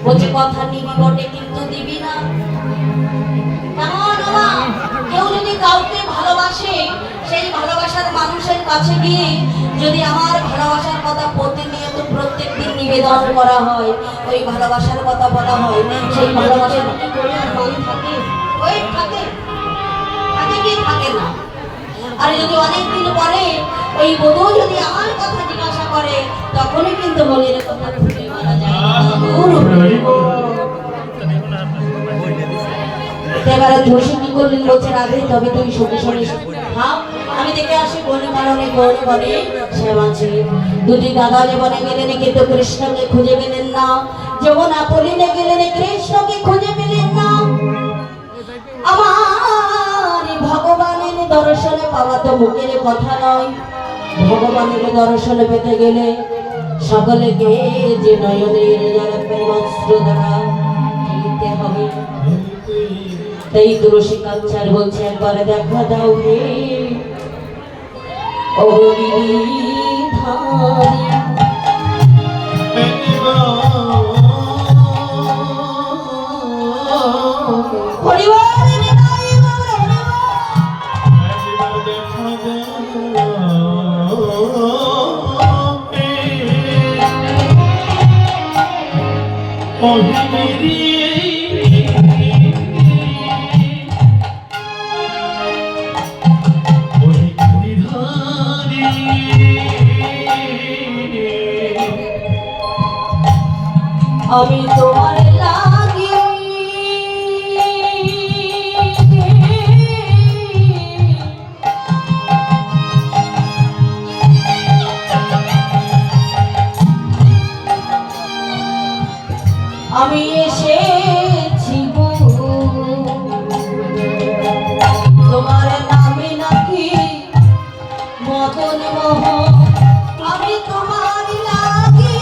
বলছে কথা নিবি বটে কিন্তু দিবি না। কেউ যদি কাউকে ভালোবাসে, সেই ভালোবাসার মানুষের কাছে গিয়ে যদি আমার ভালোবাসার কথা প্রতিনিয়ত প্রত্যেকদিন নিবেদন করা হয়, ওই ভালোবাসার কথা বলা হয়, সেই ভালোবাসার কি করে আর মান থাকে? ওই থাকে থাকে কি থাকে না। আর যদি অনেকদিন পরে ওই বধূ যদি আমার কথা জিজ্ঞাসা করে, তখনই কিন্তু মনের কথা ভুলে মারা যায়। এবারে তুলসী কি করলেন বলছে, রাধে তবে তুই শুনে শুনিস। হ্যাঁ, আমি দেখে আসি বনে কারণে বনে বনে শ্যামাছি। দুটি দাদা জীবনে গেলেন কিন্তু কৃষ্ণকে খুঁজে পেলেন না, যমুনা পলিনে গেলেন কৃষ্ণকে খুঁজে পেলেন না। আমার ভগবানের দর্শনে পাওয়া তো মুখের কথা নয়, ভগবানের দর্শনে পেতে গেলে সকলকে যে নয়নের যারা প্রেমাস্ত্র দ্বারা দিতে হবে। তাই তুলসী কাঞ্চার বলছে, একবার দেখা দাও হে ও গিরিধারী। আমি তোমার লাগি আমি এসেছি গো, তোমার নামে নাকি মদন মোহন। আমি তোমার লাগি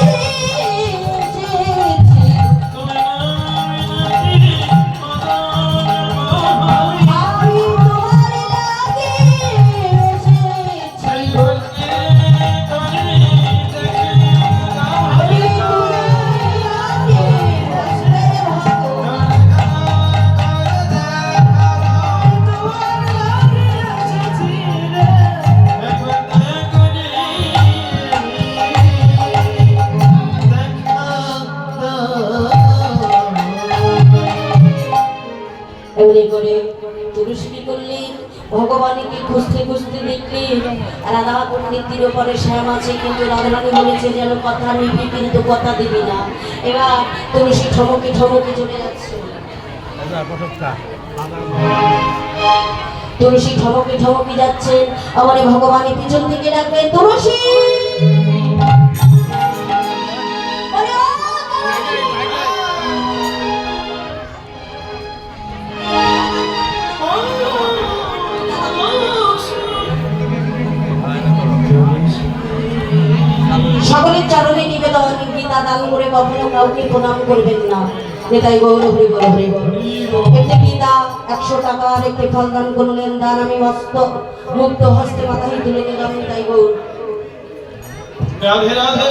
ভগবানকে খুঁজতে খুঁজতে দেখলেন রাধা পণ্ডিতের উপরে শ্যাম আছে, কিন্তু রাধারানী বলেছে যেন কথা নিবি কিন্তু কথা দিবি না। এবার তুলসী ঠমকে ঠমকে চলে যাচ্ছে, তুলসী ঠমকে ঠমকে যাচ্ছেন। আমার ভগবানের পিছন থেকে ডাকবেন, তুলসী সকলের চরণে নিবেদন, গীতা দান করে কখনো কাউকে প্রণাম করবেন না। নেতাই গৌর হরি বল হরি বল। একটি গীতা 100 টাকার একটি ফল দান করলেন, দান আমি মস্ত মুক্ত হস্তে মাথায় তুলে নিলাম। নেতাই গৌর রাধে রাধে।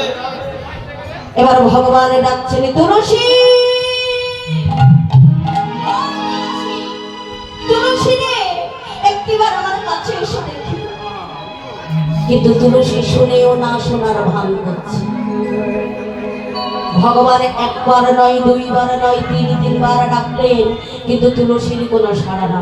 এবার ভগবান ডাকছেন, তুলসী তুলসী রে একটিবার আমার কাছে এসে দেখি। কিন্তু তুলসী শুনেও না শোনার ভান করছে। ভগবান একবার নয়, দুইবার নয়, তিনবার ডাকলেন, কিন্তু তুলসীর কোনো সাড়া না।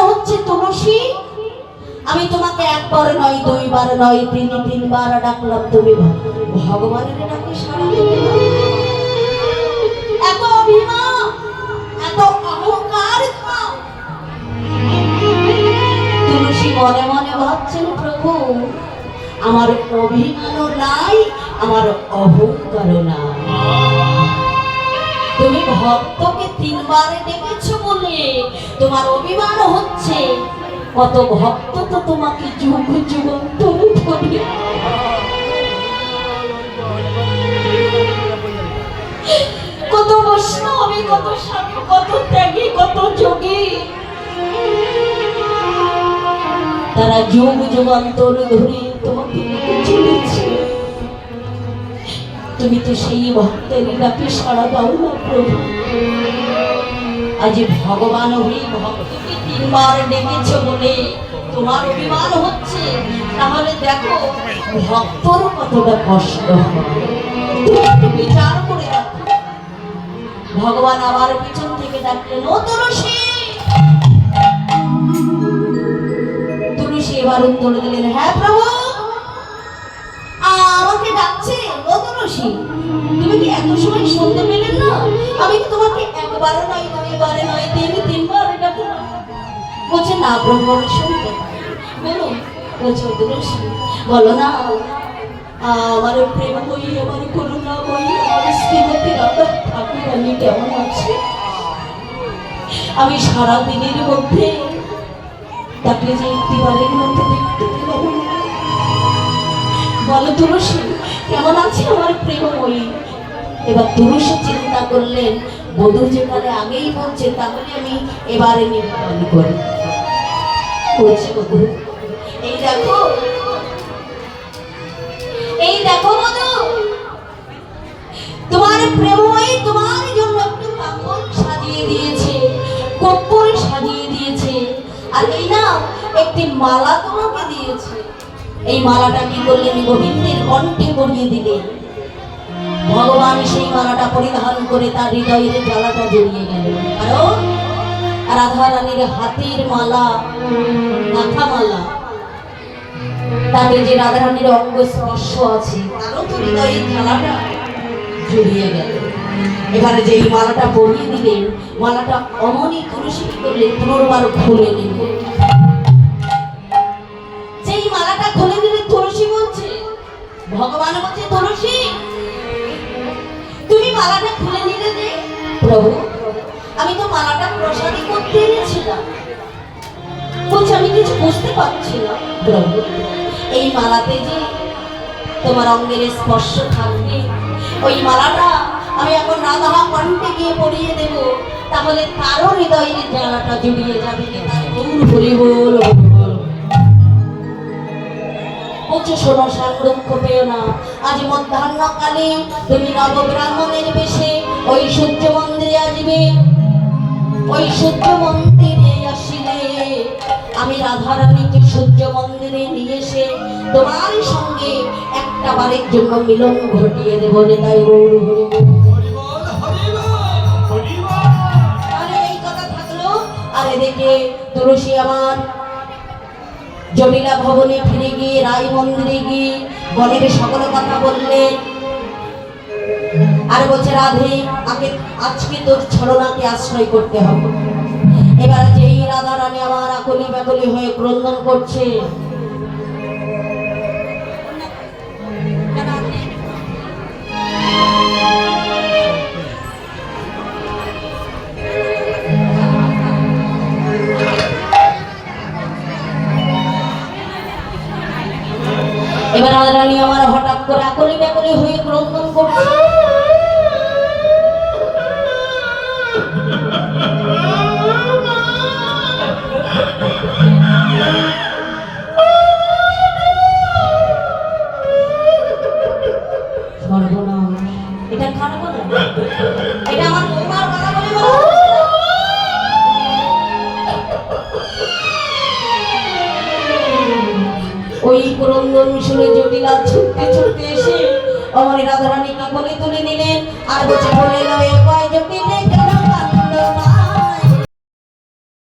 হচ্ছে তুলসী, আমি তোমাকে একবার নয়, দুইবার নয়, তিনবার ডাকলাম, তুমি ভগবানের ডাকে সাড়া দিলে না। এত অভিমান, এত অহংকার। তুলসী মনে মনে ভাবছেন, প্রভু আমার অভিমানও নাই, আমার অহংকারও নাই। তুমি ভক্তকে তিনবার ডেকেছো বলে তোমার অভিমান হচ্ছে। কত ভক্ত তো তোমাকে যুগ যুগান্তর ধরে, কত বৈষ্ণবী, কত স্বামী, কত ত্যাগী, কত যোগী, তারা যুগ যুগান্তর ধরে তোমাকে চলেছে। তুমি তো সেই ভক্তের ডাকে সাড়া দাও না প্রভু। আজ ভগবান হয়ে ভক্তকে তিনবার ডেকেছ বলে তোমার অভিমান হচ্ছে। তাহলে দেখো ভক্তর কতটা কষ্ট হয়, তুমি একটু বিচার করে দেখো। ভগবান আবার পিছন থেকে ডাকলেন, ও তুলসী। তুলসী এবার উত্তর দিলেন, হ্যাঁ প্রভু, আমাকে ডাকছে ও তুলসী। তুমি কি এত সময় শুনতে পেলেন না? আমি তো তোমাকে একবার নয়, দুইবার নয়, তিনবার ডাকলাম। বলছে না প্রভু, আমি শুনতে পাই। বলুন, বলছে তুলসী বলো না, আমার প্রেম বই, আমার করুণা বই, আমার শ্রীমতী রাধা ঠাকুর আমি কেমন আছে? আমি সারা দিনের মধ্যে তাকে যে একটিবারের মধ্যে দেখতে পেলাম। বলো তুলসী কেমন আছে আমার প্রেমময়ী? এবার তুলসী চিন্তা করলেন, বধূ যেখানে আগেই বলছে, তাহলে আমি এবারে নিবেদন করি। বলছে বধূ, এই দেখো, এই দেখো বধূ, তোমার প্রেমময়ী তোমার জন্য একটু কাপড় সাজিয়ে দিয়েছে, কর্পূর সাজিয়ে দিয়েছে, আর এই না একটি মালা তোমাকে দিয়েছে। এই মালাটা কি করলেন? গোবিন্দের কণ্ঠে পরিয়ে দিলেন। ভগবান সেই মালাটা পরিধান করে তার হৃদয়ের জ্বালাটা জড়িয়ে গেল। কারণ রাধা রানীর হাতের মালা, মাথা মালা, তাতে যে রাধা রানীর অঙ্গ স্পর্শ আছে, তারও তো হৃদয়ের জ্বালাটা জড়িয়ে গেল। এবারে যে মালাটা পরিয়ে দিলেন, মালাটা অমনি তুলসী কি করলেন? পুনর্বার খুলে নিলেন। যেই মালাটা খুলে দিলে, তুলসী বলছে, ভগবান বলছে, তুলসী তুমি মালাটা খুলে নিলে যে? প্রভু আমি তো মালাটা প্রসাদী করতে এনেছিলাম। বলছে আমি কিছু বুঝতে পারছি না। প্রভু এই মালাতে যে তোমার অঙ্গের স্পর্শ থাকবে, ওই মালাটা আমি এখন রাধা কণ্ঠে গিয়ে পরিয়ে দেব, তাহলে তারও হৃদয়ের জ্বালাটা জুড়িয়ে যাবে। তার গৌর হরি বল। বলছে শোনো, সংরক্ষ পেও না। আজ মধ্যাহ্নকালে তুমি নবব্রাহ্মণের বেশে ওই সূর্য মন্দিরে আসবে। ওই সূর্য মন্দিরে আসিলে আমি রাধা রানীকে সূর্য মন্দিরে নিয়ে এসে তোমার সঙ্গে একটা বারের জন্য মিলন ঘটিয়ে দেব। তাই গৌর হরি বল। আরে এই কথা থাকলো। আর এদিকে তুলসী আমার জমিলা ভবনে ফিরে গিয়ে, রায় মন্দিরে গিয়ে বনের সকল কথা বললেন। আর বলছে, রাধে আজকে তোর ছলনাকে আশ্রয় করতে হবে। এবার যেই রাধা রানী আমার আকুলি ব্যাকুলি হয়ে ক্রন্দন করছে, এবার রাধা রানী আমার হঠাৎ করে আকুলি ব্যাকুলি হয়ে ক্রন্দন করছে। এটা খারাপ না, এটা আমার বৌমার কথা বলে বলা হচ্ছে। ওই ক্রন্দন শুনে জটিলা ছুটতে ছুটতে এসে আমার রাধা রানীকে কোলে তুলে নিলেন। আর বলছে, বলে নয় জটিলা